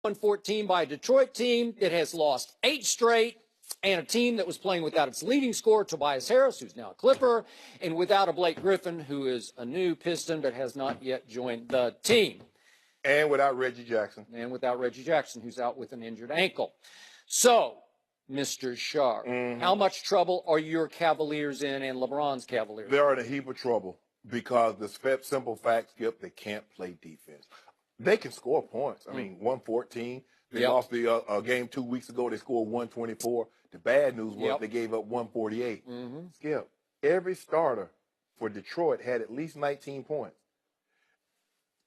114 by a Detroit team that has lost 8 straight, and a team that was playing without its leading scorer, Tobias Harris, who's now a Clipper, and without a Blake Griffin, who is a new Piston but has not yet joined the team. And without Reggie Jackson. And without Reggie Jackson, who's out with an injured ankle. So, Mr. Sharp, how much trouble are your Cavaliers in and LeBron's Cavaliers? They're in a heap of trouble because the simple fact, Skip, they can't play defense. They can score points. I mean, 114. They lost the game 2 weeks ago. They scored 124. The bad news was they gave up 148. Skip, every starter for Detroit had at least 19 points.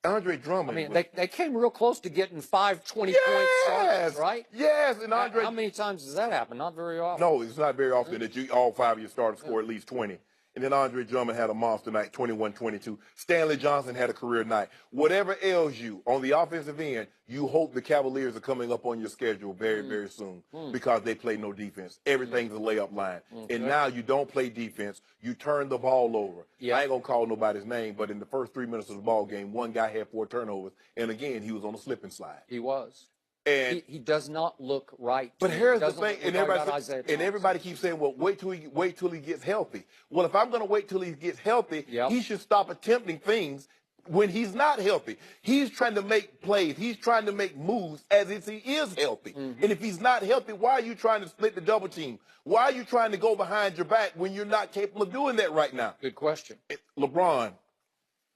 Andre Drummond. I mean, they came real close to getting 5 20-point starters, right? Yes, and Andre. How many times does that happen? Not very often. No, it's not very often that all 5 of your starters score at least 20. And then Andre Drummond had a monster night, 21-22. Stanley Johnson had a career night. Whatever ails you on the offensive end, you hope the Cavaliers are coming up on your schedule very, very soon because they play no defense. Everything's a layup line. And now you don't play defense. You turn the ball over. I ain't going to call nobody's name, but in the first 3 minutes of the ball game, one guy had 4 turnovers. And again, he was on a slip and slide. He was. And he does not look right. But here's the thing, and everybody keeps saying, well, wait till he gets healthy. Well, if I'm going to wait till he gets healthy, he should stop attempting things when he's not healthy. He's trying to make plays. He's trying to make moves as if he is healthy. And if he's not healthy, why are you trying to split the double team? Why are you trying to go behind your back when you're not capable of doing that right now? Good question. LeBron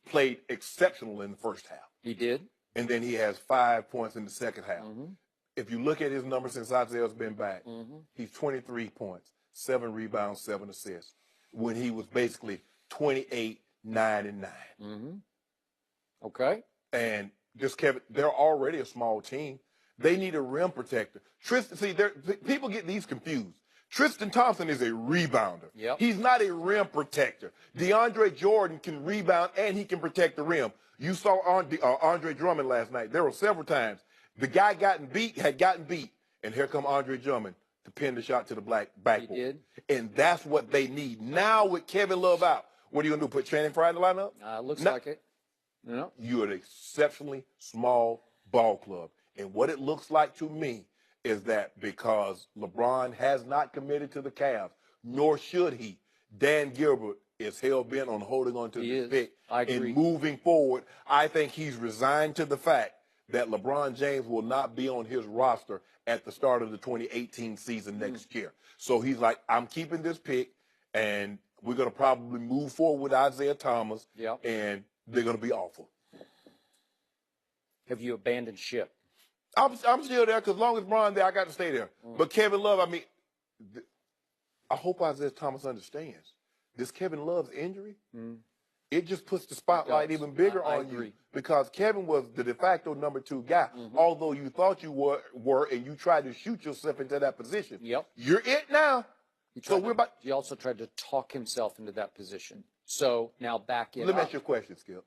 played exceptional in the first half. He did. And then he has 5 points in the second half. If you look at his numbers since Isaiah's been back, he's 23 points, 7 rebounds, 7 assists, when he was basically 28, 9, and 9. Okay. And just Kevin, they're already a small team. They need a rim protector. People get these confused. Tristan Thompson is a rebounder. He's not a rim protector. DeAndre Jordan can rebound and he can protect the rim. You saw Andre Drummond last night. There were several times the guy had gotten beat, and here come Andre Drummond to pin the shot to the backboard. He did. And that's what they need. Now with Kevin Love out, what are you going to do, put Channing Frye in the lineup? Looks like it. You're an exceptionally small ball club. And what it looks like to me is that because LeBron has not committed to the Cavs, nor should he, Dan Gilbert is hell-bent on holding on to the pick. I agree. And moving forward, I think he's resigned to the fact that LeBron James will not be on his roster at the start of the 2018 season next year. So he's like, I'm keeping this pick, and we're going to probably move forward with Isaiah Thomas, and they're going to be awful. Have you abandoned ship? I'm still there because as long as Bron's there, I got to stay there. But Kevin Love, I mean, I hope Isaiah Thomas understands. This Kevin Love's injury, it just puts the spotlight even bigger on you because Kevin was the de facto number 2 guy. Although you thought you were and you tried to shoot yourself into that position. You're it now. He also tried to talk himself into that position. So now back in. Let me ask you a question, Skip.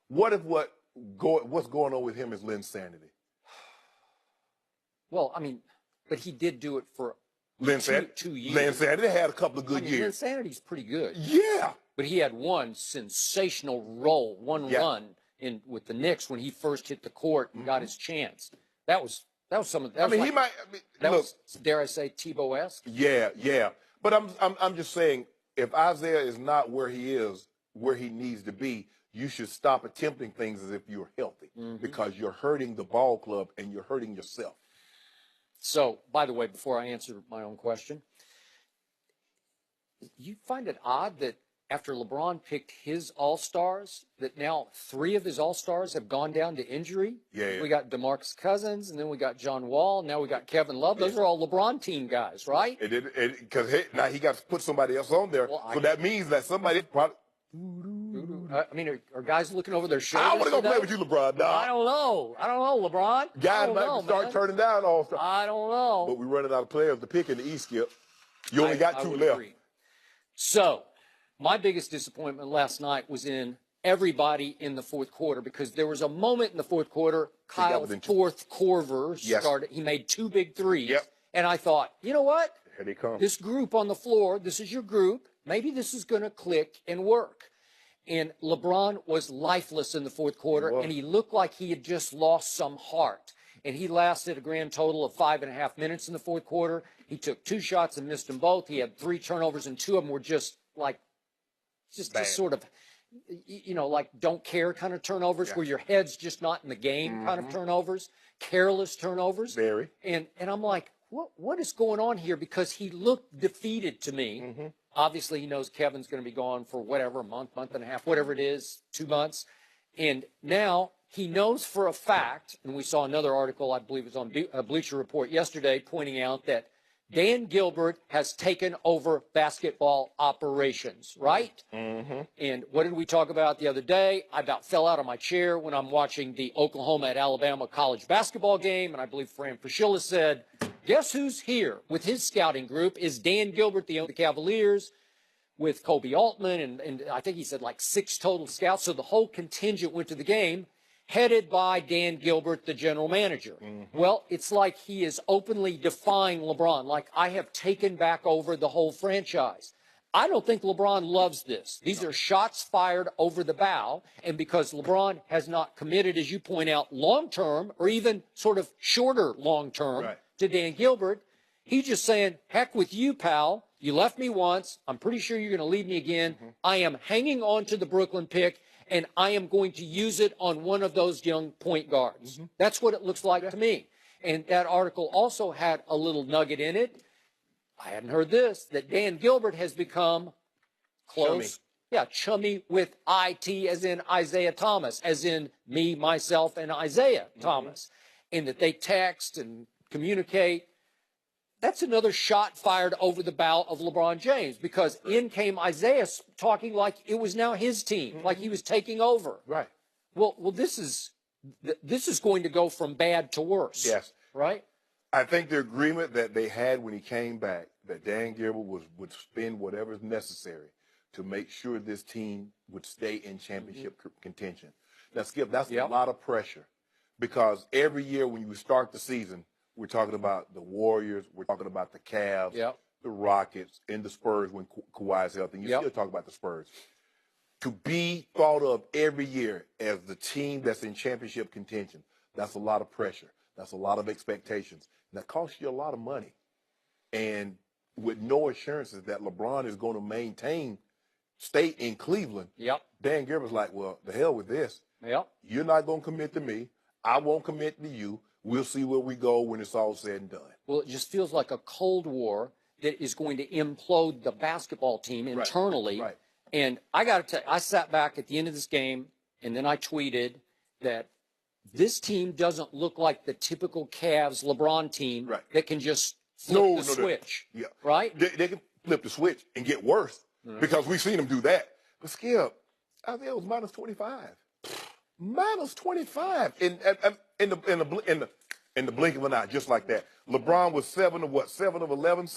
What if what's going on with him is insanity? Well, I mean, but he did do it for 2 years. Linsanity had a couple of good years. Linsanity's pretty good. Yeah. But he had one sensational roll, one run with the Knicks when he first hit the court and got his chance. That was some of that. Was, dare I say, Tebow-esque. Yeah. But I'm just saying, if Isaiah is not where he is, where he needs to be, you should stop attempting things as if you're healthy because you're hurting the ball club and you're hurting yourself. So, by the way, before I answer my own question, you find it odd that after LeBron picked his All-Stars, that now 3 of his All-Stars have gone down to injury? We got DeMarcus Cousins, and then we got John Wall, now we got Kevin Love. Those are all LeBron team guys, right? Because now he got to put somebody else on there. Well, so that means that somebody probably... I mean, are guys looking over their shoulders? I want to go play with you, LeBron. Nah. I don't know, LeBron. Guys might start turning down All-Stars. I don't know. But we're running out of players to pick in the East, Skip. You only got 2 left. Agree. So, my biggest disappointment last night was in everybody in the fourth quarter because there was a moment in the fourth quarter, Kyle Korver started. He made 2 big threes. And I thought, you know what? Here they come. This group on the floor, this is your group. Maybe this is going to click and work. And LeBron was lifeless in the fourth quarter, and he looked like he had just lost some heart. and he lasted a grand total of 5.5 minutes in the fourth quarter. He took 2 shots and missed them both. He had 3 turnovers, and 2 of them were just sort of, like don't care kind of turnovers, where your head's just not in the game kind of turnovers, careless turnovers. Very. And I'm like, what is going on here? Because he looked defeated to me. Obviously, he knows Kevin's going to be gone for whatever, a month, month and a half, whatever it is, 2 months. And now he knows for a fact, and we saw another article, I believe it was on Bleacher Report yesterday, pointing out that Dan Gilbert has taken over basketball operations, right? And what did we talk about the other day? I about fell out of my chair when I'm watching the Oklahoma at Alabama college basketball game, and I believe Fran Fraschilla said, guess who's here with his scouting group is Dan Gilbert, the owner of the Cavaliers, with Kobe Altman, and I think he said like 6 total scouts. So the whole contingent went to the game, headed by Dan Gilbert, the general manager. Well, it's like he is openly defying LeBron, like I have taken back over the whole franchise. I don't think LeBron loves this. These are shots fired over the bow, and because LeBron has not committed, as you point out, long-term or even sort of shorter long-term to Dan Gilbert, he's just saying, heck with you, pal. You left me once. I'm pretty sure you're going to leave me again. I am hanging on to the Brooklyn pick, and I am going to use it on one of those young point guards. That's what it looks like to me. And that article also had a little nugget in it. I hadn't heard this, that Dan Gilbert has become close. Chummy with IT, as in Isaiah Thomas, as in me, myself, and Isaiah Thomas. And that they text and communicate. That's another shot fired over the bow of LeBron James, because in came Isaiah talking like it was now his team, like he was taking over. Well, this is going to go from bad to worse. Yes. Right? I think the agreement that they had when he came back, that Dan Gilbert would spend whatever is necessary to make sure this team would stay in championship contention. Now, Skip, that's a lot of pressure, because every year when you start the season, we're talking about the Warriors, we're talking about the Cavs, the Rockets, and the Spurs when Kawhi's healthy. And you still talk about the Spurs. To be thought of every year as the team that's in championship contention, that's a lot of pressure. That's a lot of expectations. And that costs you a lot of money. And with no assurances that LeBron is going to stay in Cleveland, Dan Gilbert's like, well, the hell with this. You're not going to commit to me. I won't commit to you. We'll see where we go when it's all said and done. Well, it just feels like a Cold War that is going to implode the basketball team internally. And I got to tell you, I sat back at the end of this game, and then I tweeted that this team doesn't look like the typical Cavs LeBron team that can just flip the switch. Right? They can flip the switch and get worse, because we've seen them do that. But Skip, Isaiah was minus 25. Minus 25 in the blink of an eye, just like that. LeBron was 7 of 11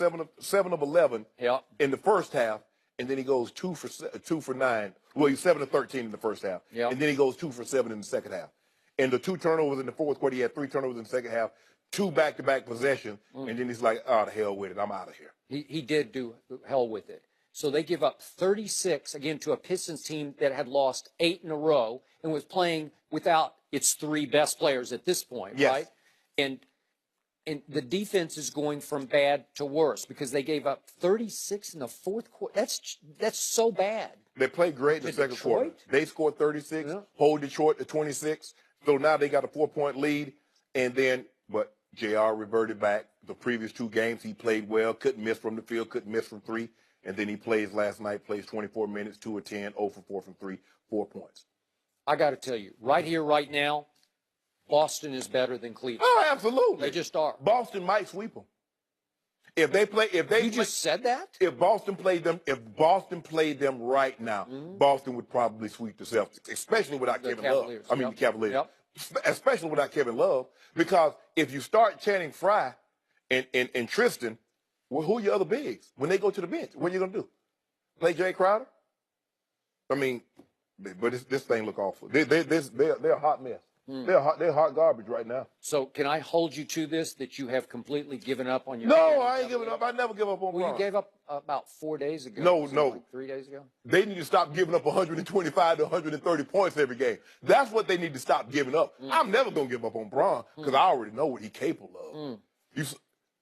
in the first half, and then he goes 2 for 9. Well, he's 7 of 13 in the first half, and then he goes 2 for 7 in the second half. And the 2 turnovers in the fourth quarter, he had 3 turnovers in the second half, 2 back-to-back possessions, and then he's like, oh, the hell with it, I'm out of here. He did do hell with it. So they give up 36, again, to a Pistons team that had lost 8 in a row and was playing without its 3 best players at this point, right? And the defense is going from bad to worse, because they gave up 36 in the fourth quarter. That's so bad. They played great in the second quarter. They scored 36, hold Detroit to 26. So now they got a 4-point lead. But JR reverted back. The previous 2 games, he played well, couldn't miss from the field, couldn't miss from 3. And then he plays last night, plays 24 minutes, 2 of 10, 0 for 4 from 3, 4 points. I got to tell you, right here, right now, Boston is better than Cleveland. Oh, absolutely. They just are. Boston might sweep them. Just said that? If Boston played them right now, Boston would probably sweep the Celtics, especially without Kevin Love. The Cavaliers. Especially without Kevin Love, because if you start Channing Frye and Tristan, well, who are your other bigs when they go to the bench? What are you going to do? Play Jay Crowder? I mean, but this thing look awful. They're a hot mess. They're hot garbage right now. So can I hold you to this, that you have completely given up on your? No, I ain't giving up. I never give up on Well, Bron. you gave up about 4 days ago. No, like 3 days ago. They need to stop giving up 125 to 130 points every game. That's what they need to stop giving up. I'm never gonna give up on Bron because I already know what he's capable of.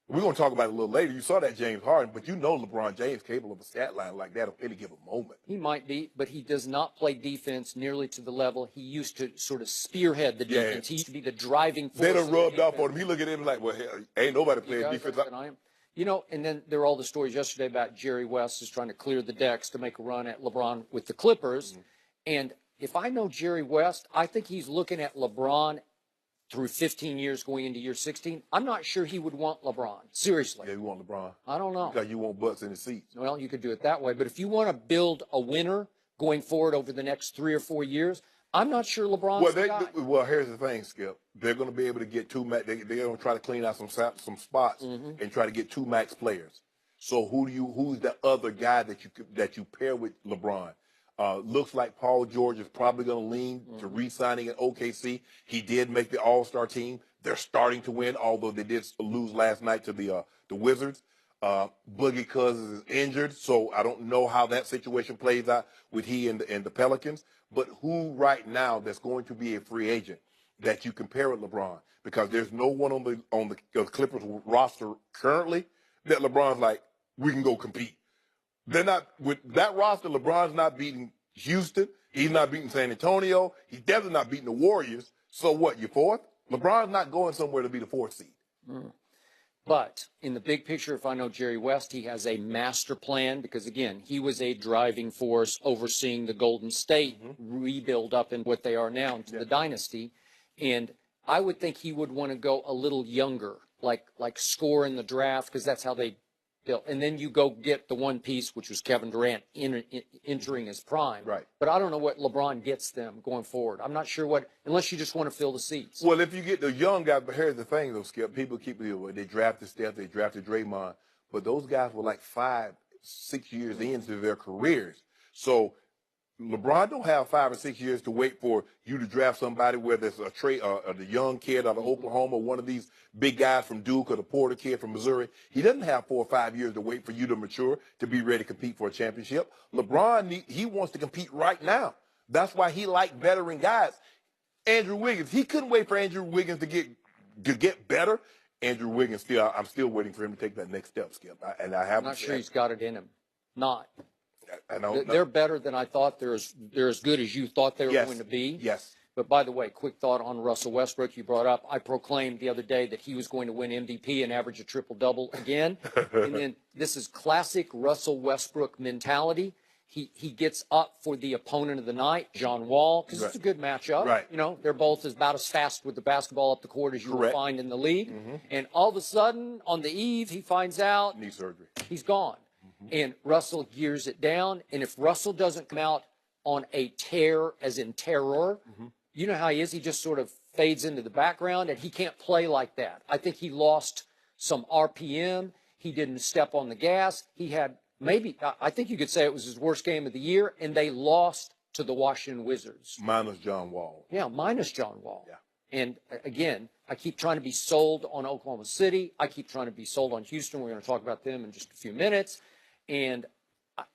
We're going to talk about it a little later. You saw that James Harden, but you know LeBron James capable of a stat line like that at any given moment. He might be, but he does not play defense nearly to the level he used to sort of spearhead the defense. He used to be the driving force. They'd have rubbed off on him. He look at him like, well, hell, ain't nobody playing defense. I am. You know, and then there were all the stories yesterday about Jerry West is trying to clear the decks to make a run at LeBron with the Clippers. And if I know Jerry West, I think he's looking at LeBron through 15 years going into year 16. I'm not sure he would want LeBron. Seriously. Yeah, you want LeBron. I don't know. Because you want butts in the seats. Well, you could do it that way. But if you want to build a winner going forward over the next 3 or 4 years, I'm not sure LeBron's the guy. Well, here's the thing, Skip. They're going to be able to get two max. They're going to try to clean out some spots and try to get two max players. So who's the other guy that you pair with LeBron? Looks like Paul George is probably going to lean to re-signing at OKC. He did make the All-Star team. They're starting to win, although they did lose last night to the Wizards. Boogie Cousins is injured, so I don't know how that situation plays out with he and the Pelicans. But who right now that's going to be a free agent that you compare with LeBron? Because there's no one on the Clippers roster currently that LeBron's like, we can go compete. They're not with that roster. LeBron's not beating Houston. He's not beating San Antonio. He's definitely not beating the Warriors. So what? You're fourth? LeBron's not going somewhere to be the fourth seed. But in the big picture, if I know Jerry West, he has a master plan because, again, he was a driving force overseeing the Golden State rebuild up in what they are now into the dynasty. And I would think he would want to go a little younger, like score in the draft, because that's how they built. And then you go get the one piece, which was Kevin Durant entering his prime. Right. But I don't know what LeBron gets them going forward. I'm not sure what, unless you just want to fill the seats. Well, if you get the young guys, but here's the thing, though, Skip. People keep they drafted Steph, they drafted Draymond, but those guys were like 5, 6 years into their careers. So LeBron don't have 5 or 6 years to wait for you to draft somebody, whether it's the young kid out of Oklahoma, one of these big guys from Duke, or the Porter kid from Missouri. He doesn't have 4 or 5 years to wait for you to mature to be ready to compete for a championship. LeBron, he wants to compete right now. That's why he liked veteran guys. Andrew Wiggins, he couldn't wait for Andrew Wiggins to get better. Andrew Wiggins, I'm still waiting for him to take that next step, Skip. I'm not sure he's got it in him. Not. I They're better than I thought. They're as good as you thought they were going to be. Yes. But by the way, quick thought on Russell Westbrook you brought up. I proclaimed the other day that he was going to win MVP and average a triple-double again. And then this is classic Russell Westbrook mentality. He gets up for the opponent of the night, John Wall, because it's a good matchup. Right. You know, they're both about as fast with the basketball up the court as you will find in the league. And all of a sudden, on the eve, he finds out knee surgery. He's gone. And Russell gears it down. And if Russell doesn't come out on a tear, as in terror, you know how he is. He just sort of fades into the background, and he can't play like that. I think he lost some RPM. He didn't step on the gas. He had I think you could say it was his worst game of the year, and they lost to the Washington Wizards. Minus John Wall. Yeah, minus John Wall. Yeah. And again, I keep trying to be sold on Oklahoma City. I keep trying to be sold on Houston. We're going to talk about them in just a few minutes. And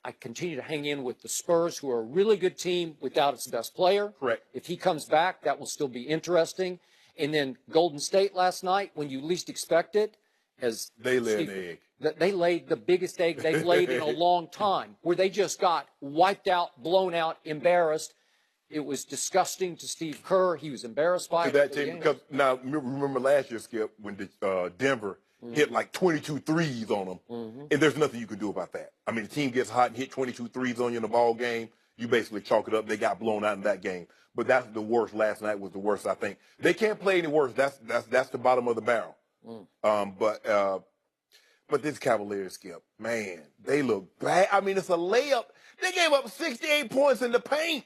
I continue to hang in with the Spurs, who are a really good team without its best player. Correct. If he comes back, that will still be interesting. And then Golden State last night, when you least expect it, as they laid an egg. They laid the biggest egg they've laid in a long time, where they just got wiped out, blown out, embarrassed. It was disgusting to Steve Kerr. He was embarrassed by it. That team, because now remember last year, Skip, when Denver hit like 22 threes on them, and there's nothing you can do about that. I mean, the team gets hot and hit 22 threes on you in the ball game, you basically chalk it up. They got blown out in that game. But that's the worst. Last night was the worst, I think. They can't play any worse. That's the bottom of the barrel. But this Cavaliers, Skip, man, they look bad. I mean, it's a layup. They gave up 68 points in the paint.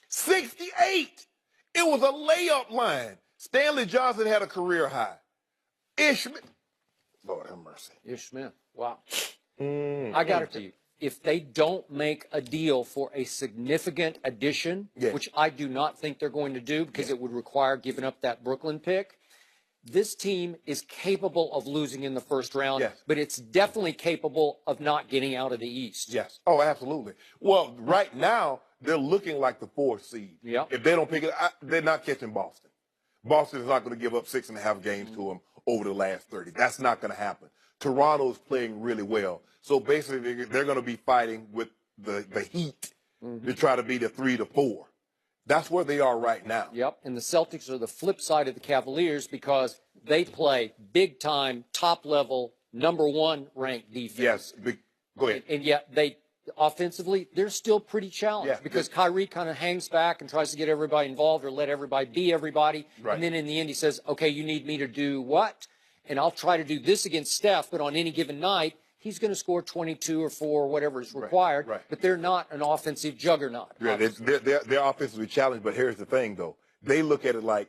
68. It was a layup line. Stanley Johnson had a career high. Ish Smith. Lord have mercy. Ish Smith. Wow. I got it to you. if they don't make a deal for a significant addition, which I do not think they're going to do because it would require giving up that Brooklyn pick, this team is capable of losing in the first round, but it's definitely capable of not getting out of the East. Yes. Oh, absolutely. Well, right now, they're looking like the 4th seed. If they don't pick it, they're not catching Boston. Boston is not going to give up 6.5 games to them over the last 30. That's not going to happen. Toronto's playing really well. So basically, they're going to be fighting with the Heat to try to be the 3 to 4. That's where they are right now. Yep, and the Celtics are the flip side of the Cavaliers because they play big-time, top-level, #1 ranked defense. Yes, go ahead. And yet they offensively, they're still pretty challenged because Kyrie kind of hangs back and tries to get everybody involved or let everybody be everybody. And then in the end, he says, okay, you need me to do what? And I'll try to do this against Steph, but on any given night, he's going to score 22 or 4 or whatever is required. But they're not an offensive juggernaut. Yeah, they're offensively challenged, but here's the thing, though. They look at it like,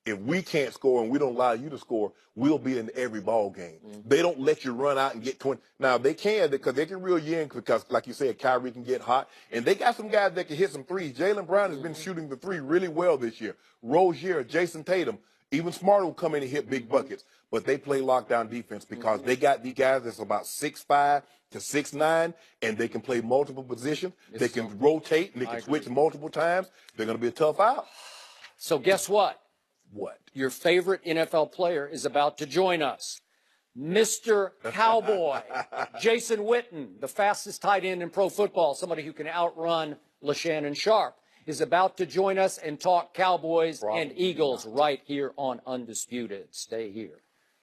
if we can't score and we don't allow you to score, we'll be in every ball game. They don't let you run out and get 20. Now, they can because they can reel you in because, like you said, Kyrie can get hot. And they got some guys that can hit some threes. Jaylen Brown has been shooting the 3 really well this year. Rozier, Jason Tatum, even Smart will come in and hit big buckets. But they play lockdown defense because they got these guys that's about 6'5" to 6'9", and they can play multiple positions. They can rotate, and they can switch multiple times. They're going to be a tough out. So guess what? What? Your favorite NFL player is about to join us. Mr. Cowboy, Jason Witten, the fastest tight end in pro football, somebody who can outrun LaShannon Sharp, is about to join us and talk Cowboys and Eagles right here on Undisputed. Stay here.